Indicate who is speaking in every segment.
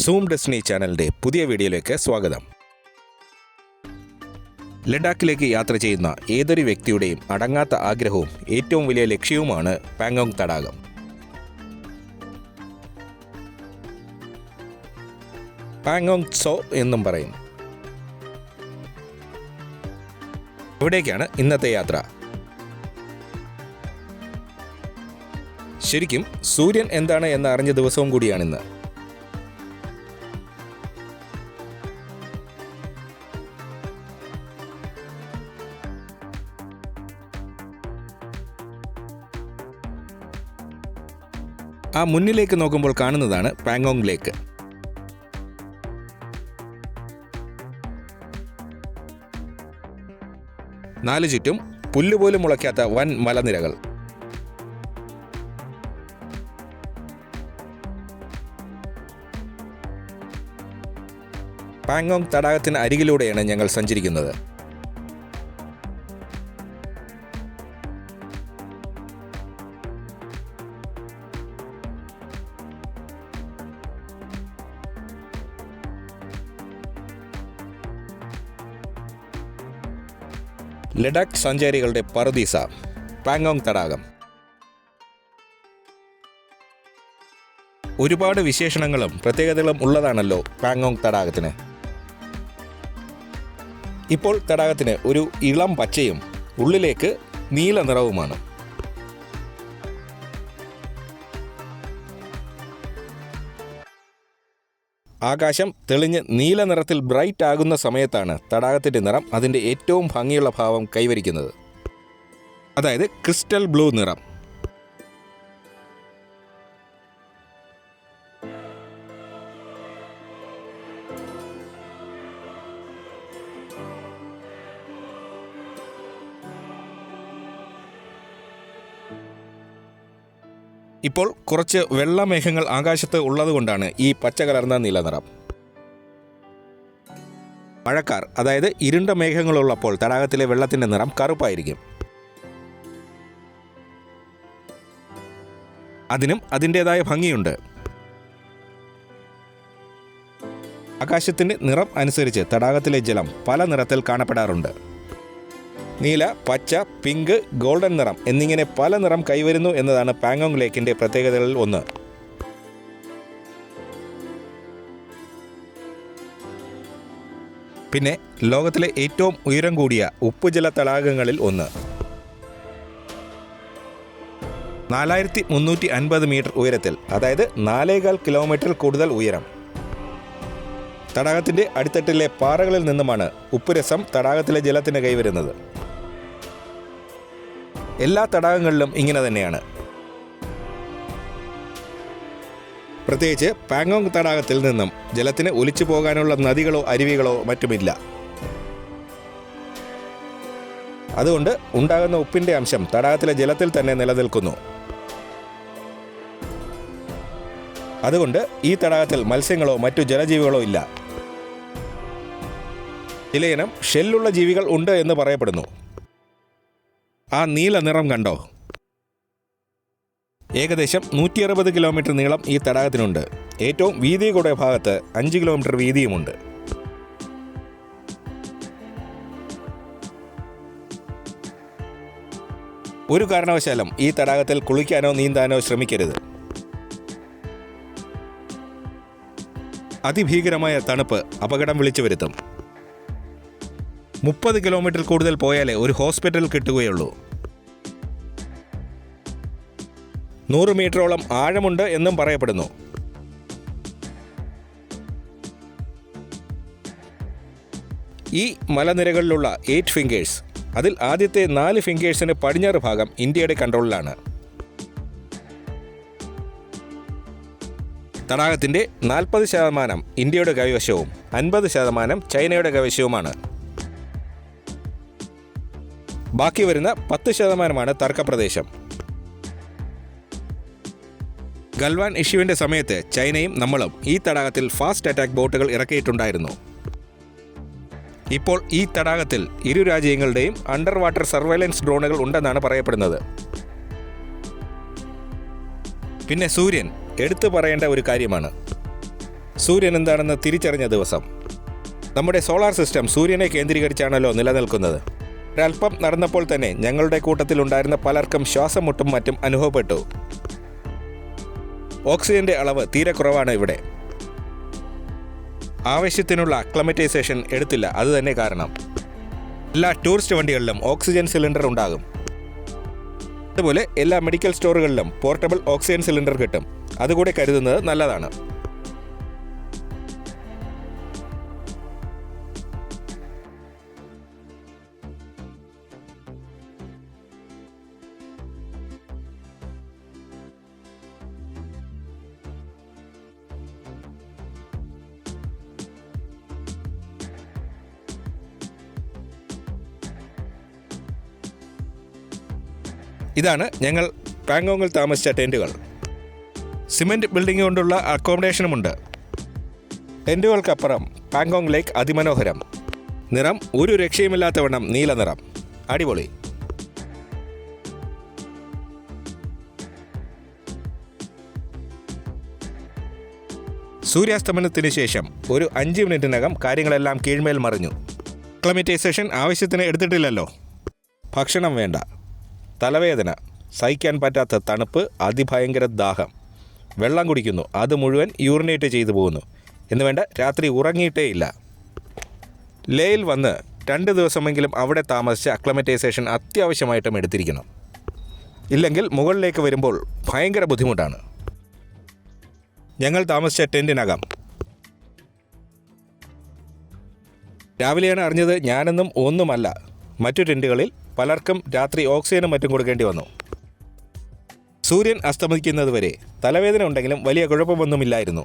Speaker 1: Zoom destiny ചാനലിൻ്റെ പുതിയ വീഡിയോയിലേക്ക് സ്വാഗതം. ലഡാക്കിലേക്ക് യാത്ര ചെയ്യുന്ന ഏതൊരു വ്യക്തിയുടെയും അടങ്ങാത്ത ആഗ്രഹവും ഏറ്റവും വലിയ ലക്ഷ്യവുമാണ് പാങ്കോങ് തടാകം. പാങ്കോങ് സോ എന്നും പറയും. ഇവിടേക്കാണ് ഇന്നത്തെ യാത്ര. ശരിക്കും സൂര്യൻ എന്താണ് എന്ന് അറിഞ്ഞ ദിവസവും കൂടിയാണിന്ന്. ആ മുന്നിലേക്ക് നോക്കുമ്പോൾ കാണുന്നതാണ് പാങ്കോങ് ലേക്ക്. നാലു ചുറ്റും പുല്ലുപോലും മുളയ്ക്കാത്ത വൻ മലനിരകൾ. പാങ്കോങ് തടാകത്തിന് അരികിലൂടെയാണ് ഞങ്ങൾ സഞ്ചരിക്കുന്നത്. ലഡാക്ക് സഞ്ചാരികളുടെ പറുദീസ പാങ്കോങ് തടാകം. ഒരുപാട് വിശേഷണങ്ങളും പ്രത്യേകതകളും ഉള്ളതാണല്ലോ പാങ്കോങ് തടാകത്തിന്. ഇപ്പോൾ തടാകത്തിന് ഒരു ഇളം പച്ചയും ഉള്ളിലേക്ക് നീല നിറവുമാണ്. ആകാശം തെളിഞ്ഞ് നീല നിറത്തിൽ ബ്രൈറ്റ് ആകുന്ന സമയത്താണ് തടാകത്തിൻ്റെ നിറം അതിൻ്റെ ഏറ്റവും ഭംഗിയുള്ള ഭാവം കൈവരിക്കുന്നത്. അതായത് ക്രിസ്റ്റൽ ബ്ലൂ നിറം. ഇപ്പോൾ കുറച്ച് വെള്ളമേഘങ്ങൾ ആകാശത്ത് ഉള്ളതുകൊണ്ടാണ് ഈ പച്ച കലർന്ന നീല നിറം. മഴക്കാർ, അതായത് ഇരുണ്ട മേഘങ്ങളുള്ളപ്പോൾ തടാകത്തിലെ വെള്ളത്തിൻ്റെ നിറം കറുപ്പായിരിക്കും. അതിനും അതിൻ്റേതായ ഭംഗിയുണ്ട്. ആകാശത്തിൻ്റെ നിറം അനുസരിച്ച് തടാകത്തിലെ ജലം പല നിറത്തിൽ കാണപ്പെടാറുണ്ട്. നീല, പച്ച, പിങ്ക്, ഗോൾഡൻ നിറം എന്നിങ്ങനെ പല നിറം കൈവരുന്നു എന്നതാണ് പാങ്കോങ് ലേക്കിൻ്റെ പ്രത്യേകതകളിൽ ഒന്ന്. പിന്നെ ലോകത്തിലെ ഏറ്റവും ഉയരം കൂടിയ ഉപ്പുജല തടാകങ്ങളിൽ ഒന്ന്. 4350 മീറ്റർ ഉയരത്തിൽ, അതായത് 4.25 കിലോമീറ്ററിൽ കൂടുതൽ ഉയരം. തടാകത്തിൻ്റെ അടിത്തട്ടിലെ പാറകളിൽ നിന്നുമാണ് ഉപ്പുരസം തടാകത്തിലെ ജലത്തിന് കൈവരുന്നത്. എല്ലാ തടാകങ്ങളിലും ഇങ്ങനെ തന്നെയാണ്. പ്രത്യേകിച്ച് പാങ്കോങ് തടാകത്തിൽ നിന്നും ജലത്തിന് ഒലിച്ചു പോകാനുള്ള നദികളോ അരുവികളോ മറ്റുമില്ല. അതുകൊണ്ട് ഉണ്ടാകുന്ന ഉപ്പിൻ്റെ അംശം തടാകത്തിലെ ജലത്തിൽ തന്നെ നിലനിൽക്കുന്നു. അതുകൊണ്ട് ഈ തടാകത്തിൽ മത്സ്യങ്ങളോ മറ്റു ജലജീവികളോ ഇല്ല. ചിലയിനം ഷെല്ലുള്ള ജീവികൾ ഉണ്ട് എന്ന് പറയപ്പെടുന്നു. ആ നീല നിറം കണ്ടോ? ഏകദേശം 160 കിലോമീറ്റർ നീളം ഈ തടാകത്തിനുണ്ട്. ഏറ്റവും വീതി കൂടിയ ഭാഗത്ത് 5 കിലോമീറ്റർ വീതിയുമുണ്ട്. ഒരു കാരണവശാലും ഈ തടാകത്തിൽ കുളിക്കാനോ നീന്താനോ ശ്രമിക്കരുത്. അതിഭീകരമായ തണുപ്പ് അപകടം വിളിച്ചു വരുത്തും. 30 കിലോമീറ്റർ കൂടുതൽ പോയാലേ ഒരു ഹോസ്പിറ്റൽ കിട്ടുകയുള്ളൂ. 100 മീറ്ററോളം ആഴമുണ്ട് എന്നും പറയപ്പെടുന്നു. ഈ മലനിരകളിലുള്ള 8 ഫിംഗേഴ്സ്, അതിൽ ആദ്യത്തെ 4 ഫിംഗേഴ്സിന് പടിഞ്ഞാറ് ഭാഗം ഇന്ത്യയുടെ കൺട്രോളിലാണ്. തടാകത്തിൻ്റെ 40% ഇന്ത്യയുടെ കൈവശവും 50% ചൈനയുടെ കൈവശവുമാണ്. ബാക്കി വരുന്ന 10% തർക്കപ്രദേശം. ഗൽവാൻ ഇഷ്യൂവിൻ്റെ സമയത്ത് ചൈനയും നമ്മളും ഈ തടാകത്തിൽ ഫാസ്റ്റ് അറ്റാക്ക് ബോട്ടുകൾ ഇറക്കിയിട്ടുണ്ടായിരുന്നു. ഇപ്പോൾ ഈ തടാകത്തിൽ ഇരു രാജ്യങ്ങളുടെയും അണ്ടർ വാട്ടർ സർവൈലൻസ് ഡ്രോണുകൾ ഉണ്ടെന്നാണ് പറയപ്പെടുന്നത്. പിന്നെ സൂര്യൻ എടുത്തു പറയേണ്ട ഒരു കാര്യമാണ്. സൂര്യൻ എന്താണെന്ന് തിരിച്ചറിഞ്ഞ ദിവസം. നമ്മുടെ സോളാർ സിസ്റ്റം സൂര്യനെ കേന്ദ്രീകരിച്ചാണല്ലോ നിലനിൽക്കുന്നത്. ഒരല്പം നടന്നപ്പോൾ തന്നെ ഞങ്ങളുടെ കൂട്ടത്തിലുണ്ടായിരുന്ന പലർക്കും ശ്വാസം മുട്ടും മറ്റും അനുഭവപ്പെട്ടു. ഓക്സിജന്റെ അളവ് തീരെ കുറവാണ് ഇവിടെ. ആവശ്യത്തിനുള്ള അക്ലമറ്റൈസേഷൻ എടുത്തില്ല. അതുതന്നെ കാരണം. എല്ലാ ടൂറിസ്റ്റ് വണ്ടികളിലും ഓക്സിജൻ സിലിണ്ടർ ഉണ്ടാകും. അതുപോലെ എല്ലാ മെഡിക്കൽ സ്റ്റോറുകളിലും പോർട്ടബിൾ ഓക്സിജൻ സിലിണ്ടർ കിട്ടും. അതുകൂടെ കരുതുന്നത് നല്ലതാണ്. ഇതാണ് ഞങ്ങൾ പാങ്കോങ്ങിൽ താമസിച്ച ടെൻറ്റുകൾ. സിമെൻറ്റ് ബിൽഡിംഗ് കൊണ്ടുള്ള അക്കോമഡേഷനുമുണ്ട്. ടെൻറ്റുകൾക്കപ്പുറം പാങ്കോങ് ലേക്ക് അതിമനോഹരം. നിറം ഒരു രക്ഷയുമില്ലാത്തവണ്ണം നീല നിറം. അടിപൊളി. സൂര്യാസ്തമനത്തിന് ശേഷം ഒരു 5 മിനിറ്റിനകം കാര്യങ്ങളെല്ലാം കീഴ്മേൽ മറിഞ്ഞു. അക്ലമറ്റൈസേഷൻ ആവശ്യത്തിന് എടുത്തിട്ടില്ലല്ലോ. ഭക്ഷണം വേണ്ട, തലവേദന, സഹിക്കാൻ പറ്റാത്ത തണുപ്പ്, അതിഭയങ്കര ദാഹം. വെള്ളം കുടിക്കുന്നു, അത് മുഴുവൻ യൂറിനേറ്റ് ചെയ്തു പോകുന്നു. എന്നുവേണ്ട രാത്രി ഉറങ്ങിയിട്ടേ ഇല്ല. ലേയിൽ വന്ന് 2 ദിവസമെങ്കിലും അവിടെ താമസിച്ച് അക്ലമറ്റൈസേഷൻ അത്യാവശ്യമായിട്ടും എടുത്തിരിക്കണം. ഇല്ലെങ്കിൽ മുകളിലേക്ക് വരുമ്പോൾ ഭയങ്കര ബുദ്ധിമുട്ടാണ്. ഞങ്ങൾ താമസിച്ച ടെൻറ്റിനകം. രാവിലെയാണ് അറിഞ്ഞത് ഞാനെന്നും ഒന്നുമല്ല. മറ്റു ടെൻറ്റുകളിൽ പലർക്കും രാത്രി ഓക്സിജനും മറ്റും കൊടുക്കേണ്ടി വന്നു. സൂര്യൻ അസ്തമിക്കുന്നതുവരെ തലവേദന ഉണ്ടെങ്കിലും വലിയ കുഴപ്പമൊന്നുമില്ലായിരുന്നു.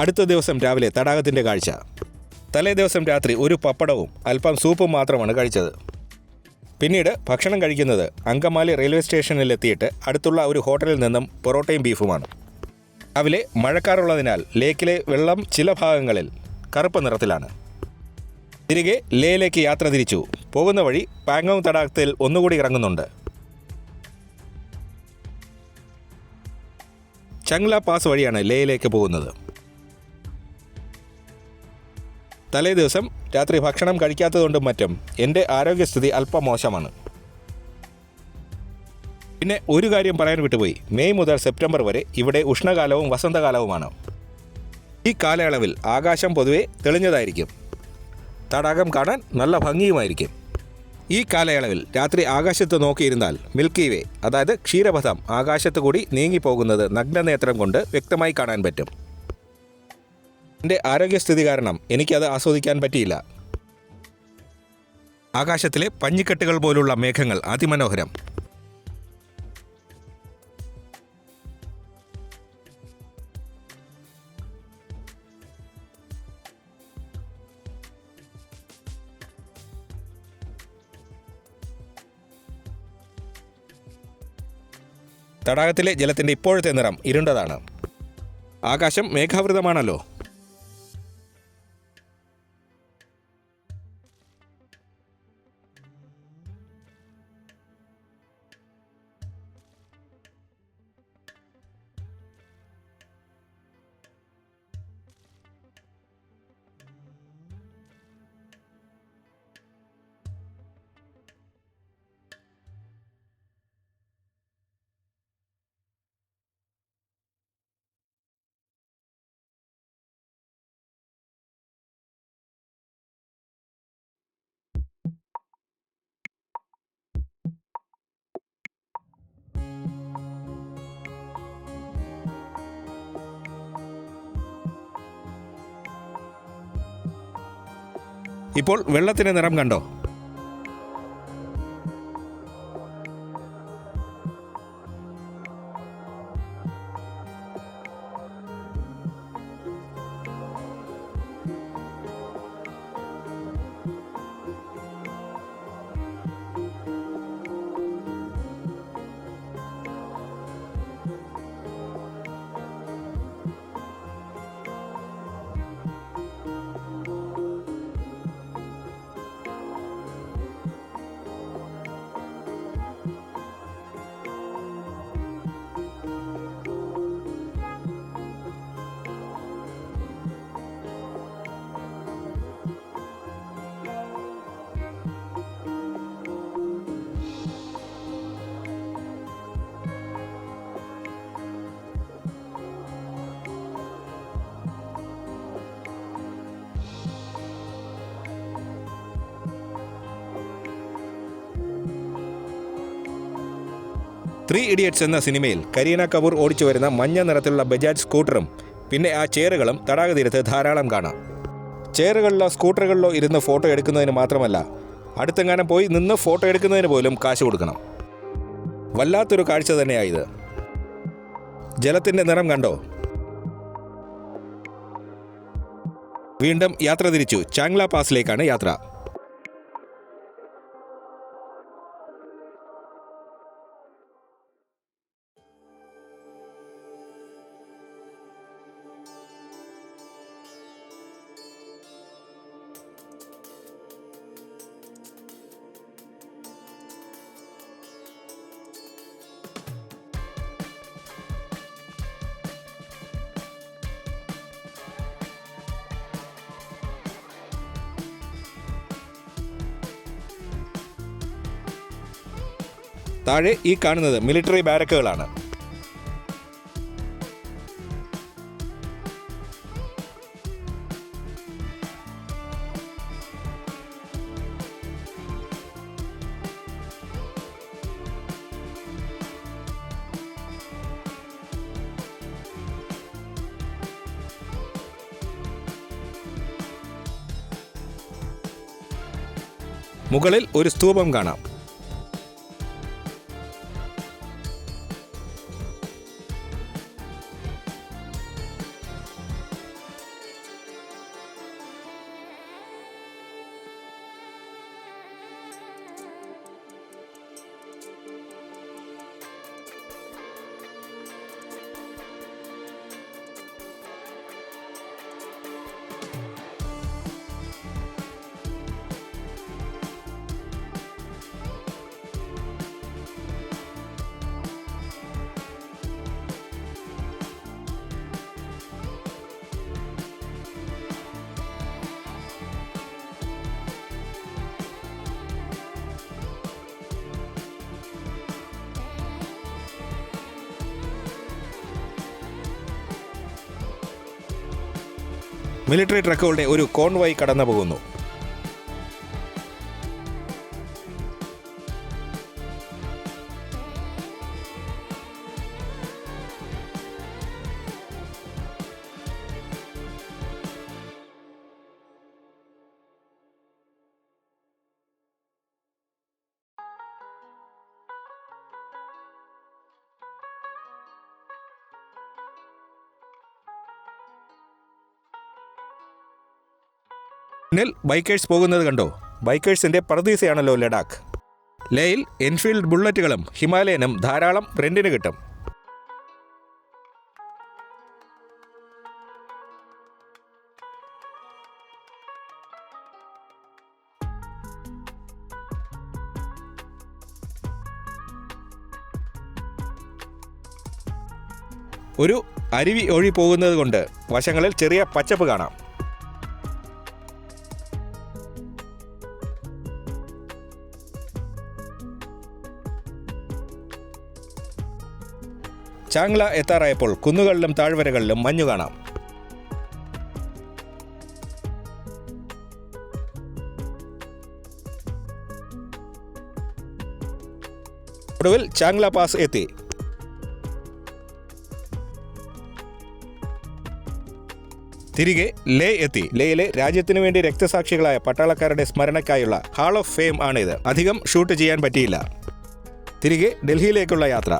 Speaker 1: അടുത്ത ദിവസം രാവിലെ തടാകത്തിൻ്റെ കാഴ്ച. തലേ ദിവസം രാത്രി ഒരു പപ്പടവും അല്പം സൂപ്പും മാത്രമാണ് കഴിച്ചത്. പിന്നീട് ഭക്ഷണം കഴിക്കുന്നത് അങ്കമാലി റെയിൽവേ സ്റ്റേഷനിലെത്തിയിട്ട് അടുത്തുള്ള ഒരു ഹോട്ടലിൽ നിന്നും പൊറോട്ടയും ബീഫുമാണ്. രാവിലെ മഴക്കാറുള്ളതിനാൽ ലേക്കിലെ വെള്ളം ചില ഭാഗങ്ങളിൽ കറുപ്പ് നിറത്തിലാണ്. തിരികെ ലേയിലേക്ക് യാത്ര തിരിച്ചു. പോകുന്ന വഴി പാങ്കോങ് തടാകത്തിൽ ഒന്നുകൂടി ഇറങ്ങുന്നുണ്ട്. ചങ്ല പാസ് വഴിയാണ് ലേയിലേക്ക് പോകുന്നത്. തലേ ദിവസം രാത്രി ഭക്ഷണം കഴിക്കാത്തതുകൊണ്ടും മറ്റും എൻ്റെ ആരോഗ്യസ്ഥിതി അല്പം മോശമാണ്. പിന്നെ ഒരു കാര്യം പറയാൻ വിട്ടുപോയി. മെയ് മുതൽ സെപ്റ്റംബർ വരെ ഇവിടെ ഉഷ്ണകാലവും വസന്തകാലവുമാണ്. ഈ കാലയളവിൽ ആകാശം പൊതുവെ തെളിഞ്ഞതായിരിക്കും. തടാകം കാണാൻ നല്ല ഭംഗിയുമായിരിക്കും. ഈ കാലയളവിൽ രാത്രി ആകാശത്ത് നോക്കിയിരുന്നാൽ മിൽക്കി വേ, അതായത് ക്ഷീരപഥം, ആകാശത്ത് കൂടി നീങ്ങിപ്പോകുന്നത് നഗ്നനേത്രം കൊണ്ട് വ്യക്തമായി കാണാൻ പറ്റും. എൻ്റെ ആരോഗ്യസ്ഥിതി കാരണം എനിക്കത് ആസ്വദിക്കാൻ പറ്റിയില്ല. ആകാശത്തിലെ പഞ്ഞിക്കെട്ടുകൾ പോലുള്ള മേഘങ്ങൾ അതിമനോഹരം. തടാകത്തിലെ ജലത്തിൻ്റെ ഇപ്പോഴത്തെ നിറം ഇരുണ്ടതാണ്. ആകാശം മേഘാവൃതമാണല്ലോ. ഇപ്പോൾ വെള്ളത്തിൻ്റെ നിറം കണ്ടോ? ത്രീ ഇഡിയറ്റ്സ് എന്ന സിനിമയിൽ കരീന കപൂർ ഓടിച്ചു വരുന്ന മഞ്ഞ നിറത്തിലുള്ള ബജാജ് സ്കൂട്ടറും പിന്നെ ആ ചെയറുകളും തടാക തീരത്ത് ധാരാളം കാണാം. ചെയറുകളിലോ സ്കൂട്ടറുകളിലോ ഇരുന്ന് ഫോട്ടോ എടുക്കുന്നതിന് മാത്രമല്ല, അടുത്തെങ്ങാനും പോയി നിന്ന് ഫോട്ടോ എടുക്കുന്നതിന് പോലും കാശ് കൊടുക്കണം. വല്ലാത്തൊരു കാഴ്ച തന്നെയായത്. ജലത്തിൻ്റെ നിറം കണ്ടോ? വീണ്ടും യാത്ര തിരിച്ചു. ചാങ്ല പാസിലേക്കാണ് യാത്ര. താഴെ ഈ കാണുന്നത് മിലിറ്ററി ബാരക്കുകളാണ്. മുകളിൽ ഒരു സ്തൂപം കാണാം. മിലിറ്ററി ട്രക്കുകളുടെ ഒരു കോൺവോയ് കടന്നു പോകുന്നു. ിൽ ബൈക്കേഴ്സ് പോകുന്നത് കണ്ടോ? ബൈക്കേഴ്സിന്റെ പറുദീസയാണല്ലോ ലഡാക്ക്. ലേയിൽ എൻഫീൽഡ് ബുള്ളറ്റുകളും ഹിമാലയനും ധാരാളം റെന്റിന് കിട്ടും. ഒരു അരുവി ഒഴി പോകുന്നത് കൊണ്ട് വശങ്ങളിൽ ചെറിയ പച്ചപ്പ് കാണാം. ചാങ്ല എത്താറായപ്പോൾ കുന്നുകളിലും താഴ്വരകളിലും മഞ്ഞു കാണാം. ഒടുവിൽ ചാങ്ല പാസ് എത്തി. തിരികെ ലേ എത്തി. ലേയിലെ രാജ്യത്തിനു വേണ്ടി രക്തസാക്ഷികളായ പട്ടാളക്കാരുടെ സ്മരണയ്ക്കായുള്ള ഹാൾ ഓഫ് ഫെയിം ആണിത്. അധികം ഷൂട്ട് ചെയ്യാൻ പറ്റിയില്ല. തിരികെ ഡൽഹിയിലേക്കുള്ള യാത്ര.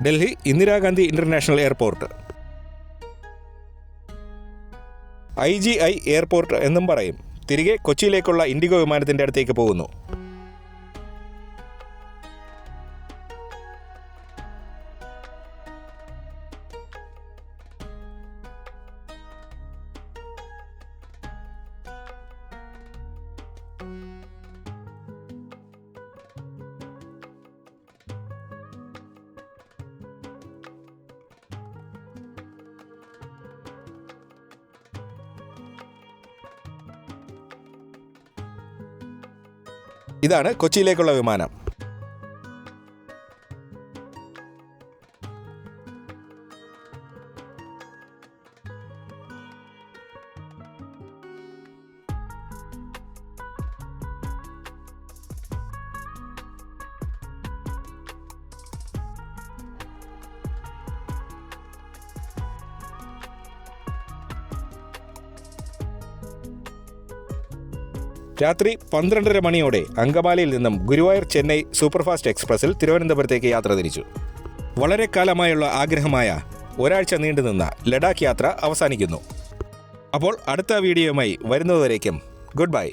Speaker 1: Delhi Indira Gandhi international airport, IGI airport എന്നും പറയും. തിരികെ കൊച്ചിയിലേക്കുള്ള ഇൻഡിഗോ വിമാനത്തിൻ്റെ അടുത്തേക്ക് പോകുന്നു. ഇതാണ് കൊച്ചിയിലേക്കുള്ള വിമാനം. രാത്രി 12:30 മണിയോടെ അങ്കമാലിയിൽ നിന്നും ഗുരുവായൂർ ചെന്നൈ സൂപ്പർഫാസ്റ്റ് എക്സ്പ്രസിൽ തിരുവനന്തപുരത്തേക്ക് യാത്ര തിരിച്ചു. വളരെ കാലമായുള്ള ആഗ്രഹമായ ഒരാഴ്ച നീണ്ടുനിന്ന ലഡാക്ക് യാത്ര അവസാനിക്കുന്നു. അപ്പോൾ അടുത്ത വീഡിയോയുമായി വരുന്നതുവരേക്കും ഗുഡ് ബൈ.